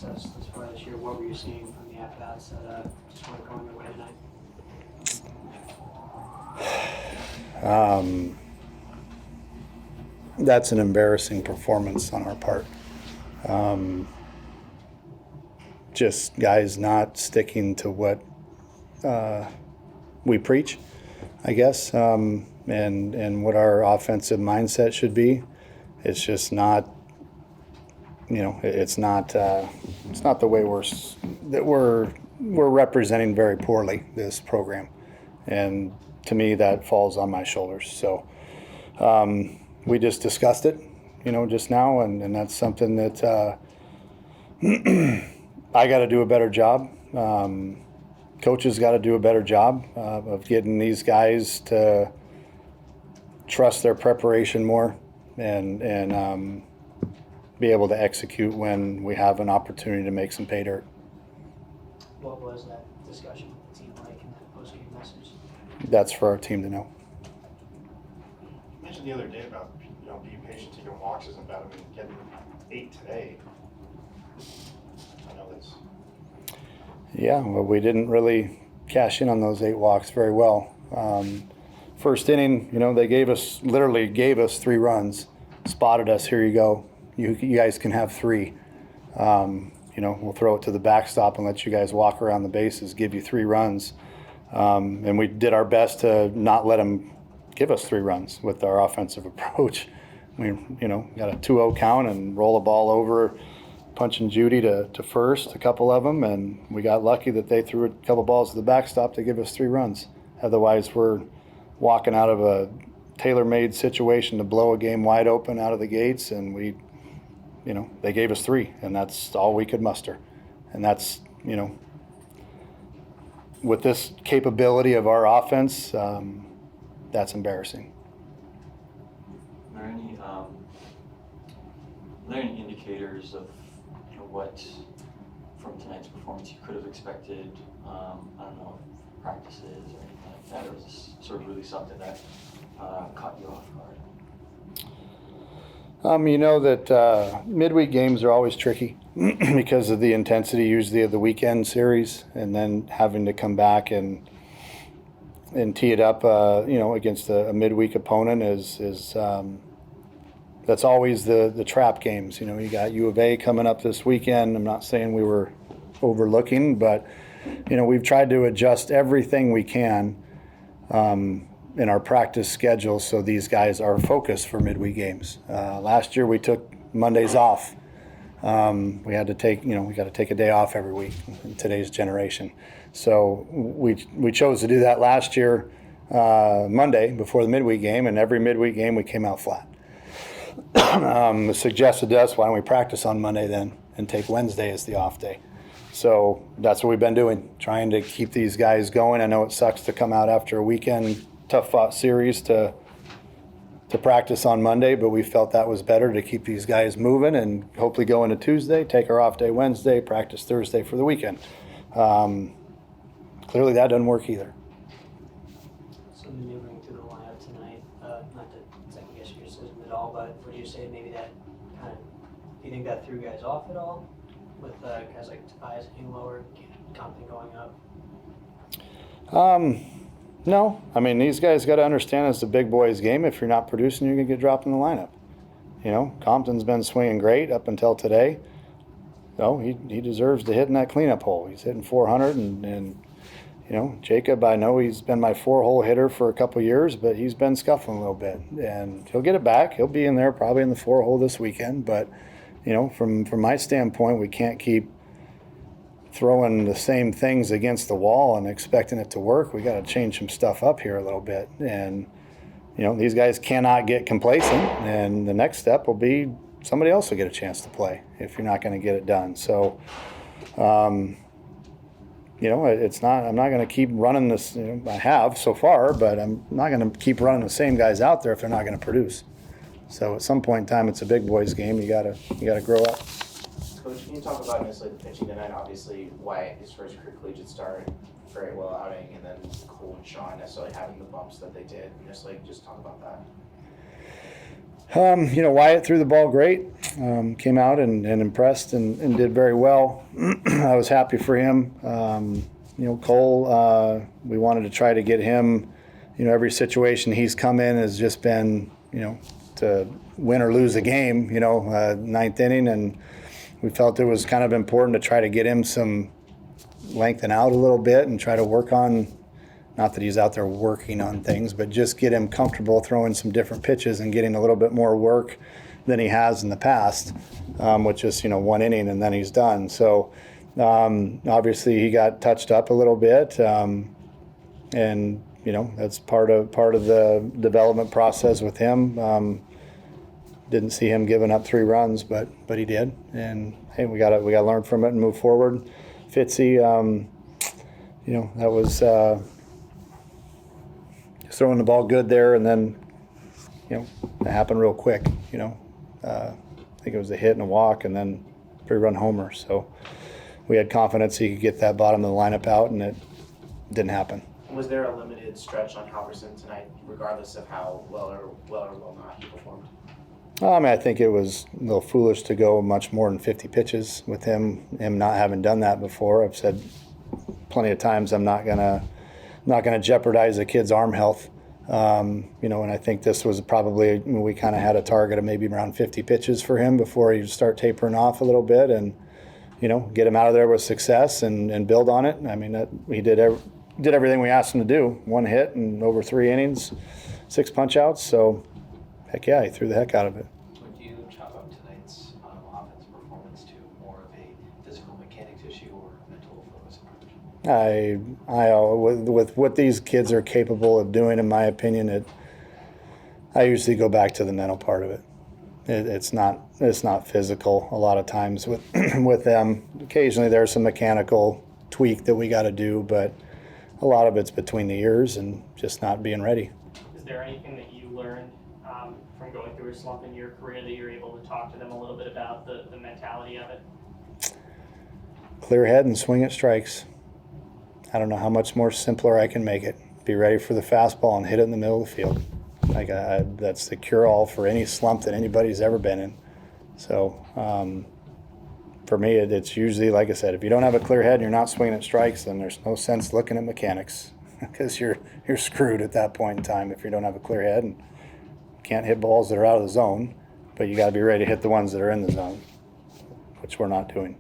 success thus far this year. What were you seeing from the at-bats that just weren't going your way tonight? That's an embarrassing performance on our part. Just guys not sticking to what we preach, I guess, and what our offensive mindset should be. It's just not, it's not the way we're representing very poorly this program, and to me that falls on my shoulders. So we just discussed it, just now, and that's something that I got to do a better job. Coaches got to do a better job of getting these guys to trust their preparation more and be able to execute when we have an opportunity to make some pay dirt. What was that discussion with the team like in that post-game message? That's for our team to know. You mentioned the other day about being patient, taking walks isn't bad. I mean, getting 8 today. I know that's. Yeah, well, we didn't really cash in on those 8 walks very well. First inning, they literally gave us 3 runs, spotted us. Here you go. You guys can have 3. We'll throw it to the backstop and let you guys walk around the bases, give you 3 runs. And we did our best to not let them give us 3 runs with our offensive approach. We, got a 2-0 count and roll the ball over, punching Judy to first, a couple of them, and we got lucky that they threw a couple balls to the backstop to give us 3 runs. Otherwise, we're walking out of a tailor-made situation to blow a game wide open out of the gates, and they gave us 3, and that's all we could muster. And that's, with this capability of our offense, that's embarrassing. Are there any indicators of what from tonight's performance you could have expected? I don't know, practices or anything like that, or was this sort of really something that caught you off guard? That midweek games are always tricky because of the intensity usually of the weekend series, and then having to come back and tee it up, against a midweek opponent is that's always the trap games. You got U of A coming up this weekend. I'm not saying we were overlooking, but we've tried to adjust everything we can in our practice schedule so these guys are focused for midweek games. Last year we took Mondays off. We had to take, we got to take a day off every week in today's generation. So we chose to do that last year, Monday before the midweek game, and every midweek game we came out flat. It suggested to us, why don't we practice on Monday then and take Wednesday as the off day? So that's what we've been doing, trying to keep these guys going. I know it sucks to come out after a weekend tough fought series to practice on Monday, but we felt that was better to keep these guys moving and hopefully go into Tuesday, take our off day Wednesday, practice Thursday for the weekend. Clearly that doesn't work either. So maneuvering through the lineup tonight, not to second guess your decision at all, but would you say maybe that do you think that threw guys off at all with guys like Tobias hitting lower, Compton going up? No. I mean, these guys got to understand it's a big boys game. If you're not producing, you're going to get dropped in the lineup. Compton's been swinging great up until today. He deserves to hit in that cleanup hole. He's hitting 400, and Jacob, I know he's been my 4-hole hitter for a couple years, but he's been scuffling a little bit, and he'll get it back. He'll be in there probably in the 4-hole this weekend, but from my standpoint, we can't keep throwing the same things against the wall and expecting it to work. We got to change some stuff up here a little bit, and these guys cannot get complacent, and the next step will be somebody else will get a chance to play if you're not going to get it done. So it's not, I'm not going to keep running this, I have so far, but I'm not going to keep running the same guys out there if they're not going to produce. So at some point in time, it's a big boys game. You gotta grow up. Coach, can you talk about necessarily the pitching tonight? Obviously, Wyatt, his first career collegiate start, very well outing, and then Cole and Sean necessarily having the bumps that they did. Just talk about Wyatt threw the ball great. Came out and impressed and did very well. I was happy for him. Cole, we wanted to try to get him, every situation he's come in has just been, to win or lose a game, ninth inning. And we felt it was kind of important to try to get him some lengthen out a little bit and try to work on, not that he's out there working on things, but just get him comfortable throwing some different pitches and getting a little bit more work than he has in the past, which is, one inning and then he's done. So obviously he got touched up a little bit, and that's part of the development process with him. Didn't see him giving up 3 runs, but he did, and hey, we got to learn from it and move forward. Fitzy, that was throwing the ball good there, and then it happened real quick. I think it was a hit and a walk, and then 3-run homer. So we had confidence he could get that bottom of the lineup out, and it didn't happen. Was there a limited stretch on Halverson tonight, regardless of how well or well not he performed? I think it was a little foolish to go much more than 50 pitches with him not having done that before. I've said plenty of times I'm not gonna jeopardize a kid's arm health. And I think this was probably, we kind of had a target of maybe around 50 pitches for him before he start tapering off a little bit, and get him out of there with success and build on it. I mean, he did everything we asked him to do. 1 hit and over 3 innings, 6 punch outs. So heck yeah, he threw the heck out of it. Would you chalk up tonight's offensive performance to more of a physical mechanics issue or mental focus approach? With what these kids are capable of doing, in my opinion, I usually go back to the mental part of it. It's not physical a lot of times with with them. Occasionally there's some mechanical tweak that we got to do, but a lot of it's between the ears and just not being ready. Is there anything that you learned from going through a slump in your career that you're able to talk to them a little bit about the mentality of it? Clear head and swing at strikes. I don't know how much more simpler I can make it. Be ready for the fastball and hit it in the middle of the field. That's the cure-all for any slump that anybody's ever been in. So for me, it's usually, like I said, if you don't have a clear head and you're not swinging at strikes, then there's no sense looking at mechanics because you're screwed at that point in time if you don't have a clear head and can't hit balls that are out of the zone, but you got to be ready to hit the ones that are in the zone, which we're not doing.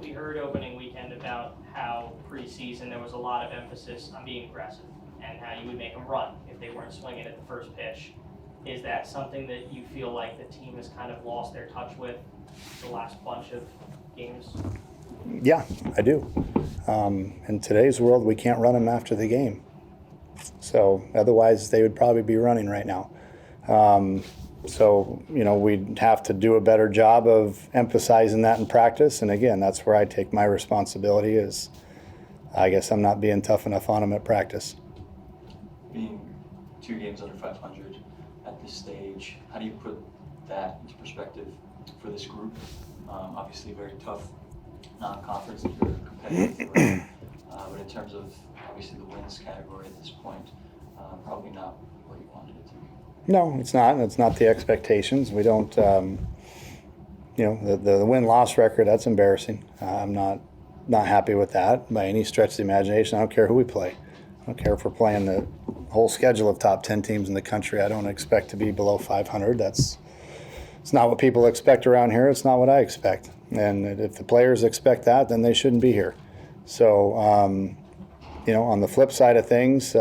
We heard opening weekend about how preseason there was a lot of emphasis on being aggressive and how you would make them run if they weren't swinging at the first pitch. Is that something that you feel like the team has kind of lost their touch with the last bunch of games? Yeah, I do. In today's world, we can't run them after the game. So otherwise, they would probably be running right now. So we'd have to do a better job of emphasizing that in practice. And again, that's where I take my responsibility is I guess I'm not being tough enough on them at practice. Being 2 games under 500 at this stage, how do you put that into perspective for this group? Obviously very tough non-conference that you're competitive for, but in terms of obviously the wins category at this point, probably not where you wanted it to be. No, it's not. It's not the expectations. We don't, the win-loss record, that's embarrassing. I'm not happy with that by any stretch of the imagination. I don't care who we play. I don't care if we're playing the whole schedule of top 10 teams in the country. I don't expect to be below 500. It's not what people expect around here. It's not what I expect. And if the players expect that, then they shouldn't be here. So, on the flip side of things,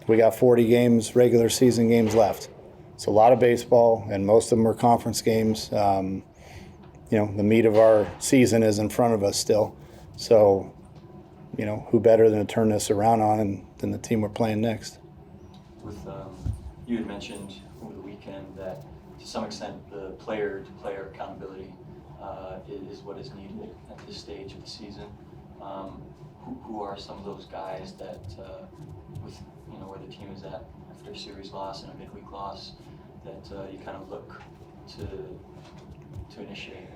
we got 40 games, regular season games left. It's a lot of baseball, and most of them are conference games. The meat of our season is in front of us still. So, who better than to turn this around on than the team we're playing next? With you had mentioned over the weekend that to some extent the player-to-player accountability is what is needed at this stage of the season. Who are some of those guys that, with where the team is at after a series loss and a midweek loss, that you kind of look to initiate?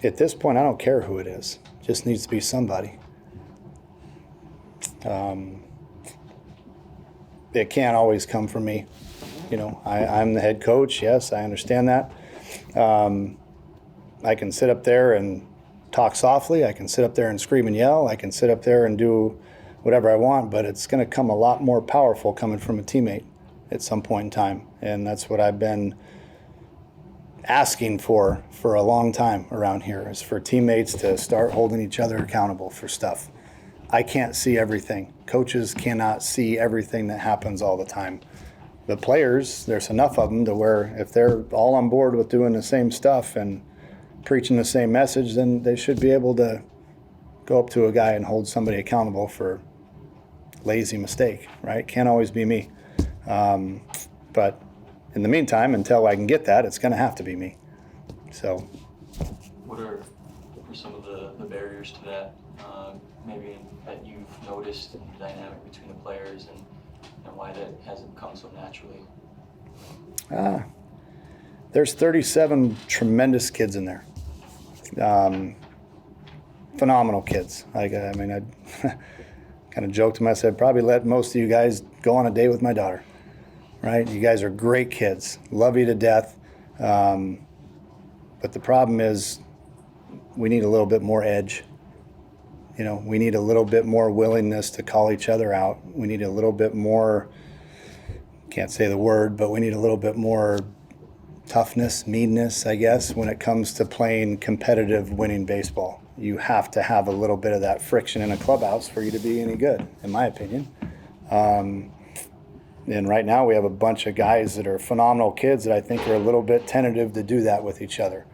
At this point, I don't care who it is. It just needs to be somebody. it can't always come from me. You know, I'm the head coach. Yes, I understand that. I can sit up there and talk softly. I can sit up there and scream and yell. I can sit up there and do whatever I want, but it's going to come a lot more powerful coming from a teammate at some point in time. And that's what I've been asking for a long time around here, is for teammates to start holding each other accountable for stuff. I can't see everything. Coaches cannot see everything that happens all the time. The players, there's enough of them to where if they're all on board with doing the same stuff and preaching the same message, then they should be able to go up to a guy and hold somebody accountable for lazy mistake, right? Can't always be me. But in the meantime, until I can get that, it's going to have to be me. So, What are some of the barriers to that, maybe that you've noticed in the dynamic between the players and why that hasn't come so naturally? There's 37 tremendous kids in there. Phenomenal kids. I kind of joked to myself, I'd probably let most of you guys go on a date with my daughter, right? You guys are great kids, love you to death. But the problem is we need a little bit more edge. You know, we need a little bit more willingness to call each other out. We need a little bit more, can't say the word, but we need a little bit more toughness, meanness, I guess, when it comes to playing competitive winning baseball. You have to have a little bit of that friction in a clubhouse for you to be any good, in my opinion. And right now we have a bunch of guys that are phenomenal kids that I think are a little bit tentative to do that with each other.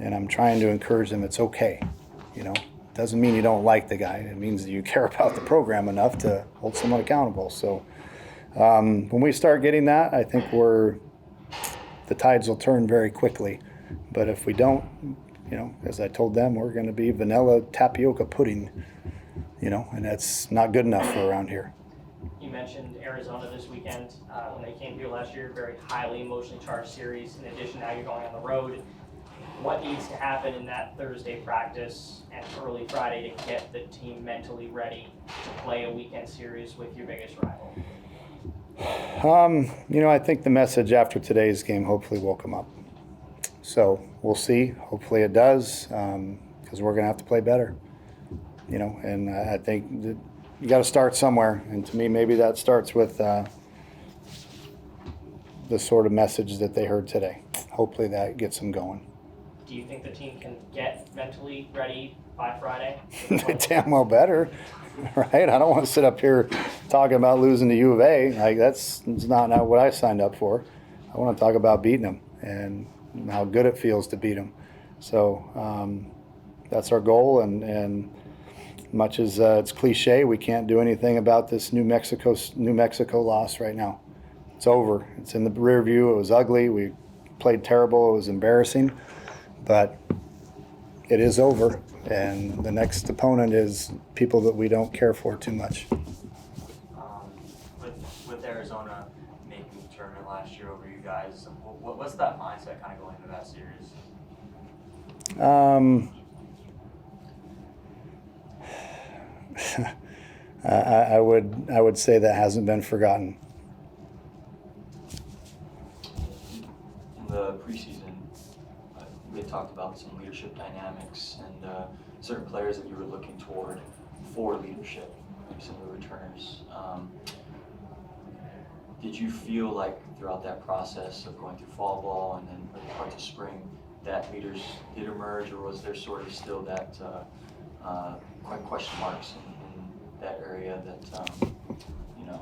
And I'm trying to encourage them, it's okay. You know, it doesn't mean you don't like the guy. It means that you care about the program enough to hold someone accountable. So when we start getting that, I think the tides will turn very quickly. But if we don't, you know, as I told them, we're going to be vanilla tapioca pudding, you know, and that's not good enough for around here. You mentioned Arizona this weekend. When they came here last year, very highly emotionally charged series. In addition, now you're going on the road. What needs to happen in that Thursday practice and early Friday to get the team mentally ready to play a weekend series with your biggest rival? You know, I think the message after today's game hopefully will come up. So we'll see. Hopefully it does, because we're going to have to play better. You know, and I think that you got to start somewhere. And to me, maybe that starts with the sort of message that they heard today. Hopefully that gets them going. Do you think the team can get mentally ready by Friday? They damn well better, right? I don't want to sit up here talking about losing to U of A. Like that's not what I signed up for. I want to talk about beating them and how good it feels to beat them. So that's our goal. And much as it's cliche, we can't do anything about this New Mexico loss right now. It's over. It's in the rear view. It was ugly. We played terrible. It was embarrassing. But it is over, and the next opponent is people that we don't care for too much. With Arizona making the tournament last year over you guys, what's that mindset kind of going into that series? I would say that hasn't been forgotten. In the preseason, we had talked about some leadership dynamics and certain players that you were looking toward for leadership, maybe some of the returners. Did you feel like throughout that process of going through fall ball and then early parts of spring that leaders did emerge, or was there sort of still that quite question marks in that area that you know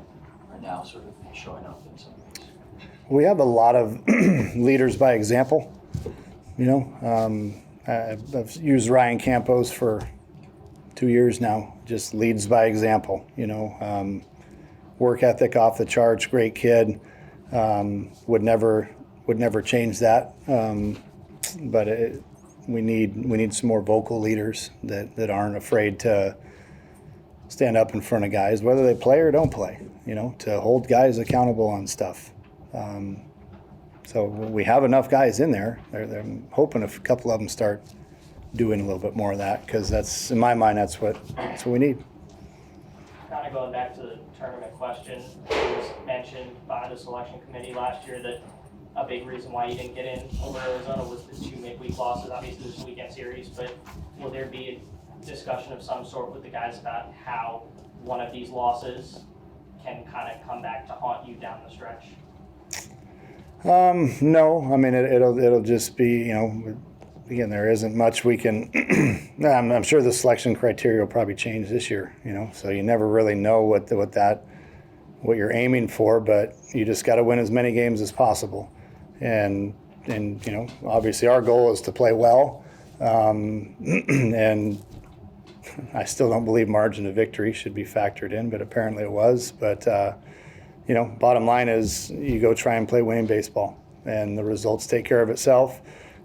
are now sort of showing up in some ways? We have a lot of leaders by example. You know, I've used Ryan Campos for 2 years now, just leads by example, you know. Work ethic off the charts, great kid, would never change that. But we need some more vocal leaders that aren't afraid to stand up in front of guys, whether they play or don't play, you know, to hold guys accountable on stuff. So we have enough guys in there. I'm hoping a couple of them start doing a little bit more of that, because that's, in my mind, that's what we need. kind of going back to the tournament question, it was mentioned by the selection committee last year that a big reason why you didn't get in over Arizona was the 2 midweek losses. Obviously, there's a weekend series, but will there be a discussion of some sort with the guys about how one of these losses can kind of come back to haunt you down the stretch? No, I mean, it'll just be, you know, again, there isn't much we can, I'm sure the selection criteria will probably change this year, you know, so you never really know what you're aiming for, but you just got to win as many games as possible. And, you know, obviously our goal is to play well. And I still don't believe margin of victory should be factored in, but apparently it was. But, you know, bottom line is you go try and play winning baseball, and the results take care of itself.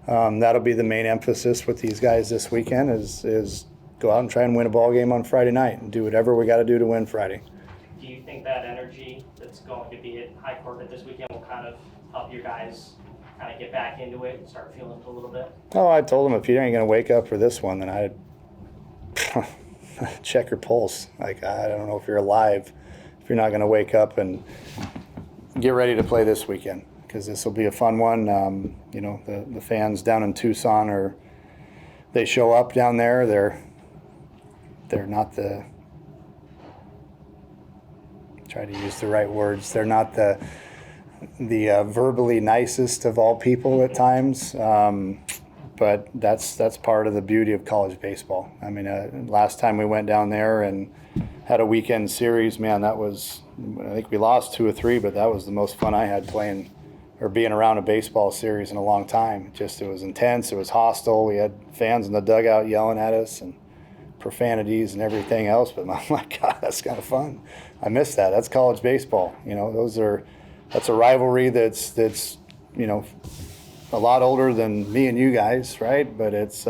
That'll be the main emphasis with these guys this weekend is go out and try and win a ball game on Friday night and do whatever we got to do to win Friday. Do you think that energy that's going to be at High Corbett this weekend will kind of help your guys kind of get back into it and start feeling it a little bit? Oh, I told them if you ain't going to wake up for this one, then I'd check your pulse. Like, I don't know if you're alive if you're not going to wake up and get ready to play this weekend, because this will be a fun one. You know, the fans down in Tucson they show up down there. They're not the, try to use the right words. They're not the verbally nicest of all people at times. But that's part of the beauty of college baseball. I mean, last time we went down there and had a weekend series, man, that was, I think we lost 2 or 3, but that was the most fun I had playing or being around a baseball series in a long time. It was intense, it was hostile. We had fans in the dugout yelling at us and profanities and everything else, but my God, that's kind of fun. I miss that. That's college baseball. You know, that's a rivalry that's you know, a lot older than me and you guys, right? But it's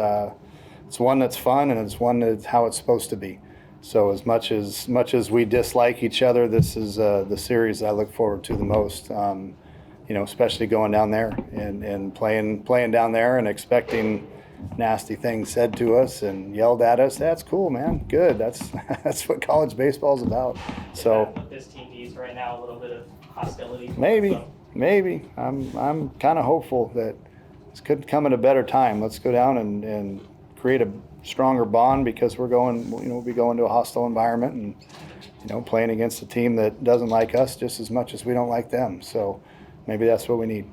one that's fun, and it's one that's how it's supposed to be. So as much as we dislike each other, this is the series I look forward to the most. You know, especially going down there and playing down there and expecting nasty things said to us and yelled at us. That's cool, man. Good. That's what college baseball is about. So What this team needs right now, a little bit of hostility. Maybe. I'm kind of hopeful that this could come at a better time. Let's go down and create a stronger bond, because we'll be going to a hostile environment and, you know, playing against a team that doesn't like us just as much as we don't like them. So maybe that's what we need.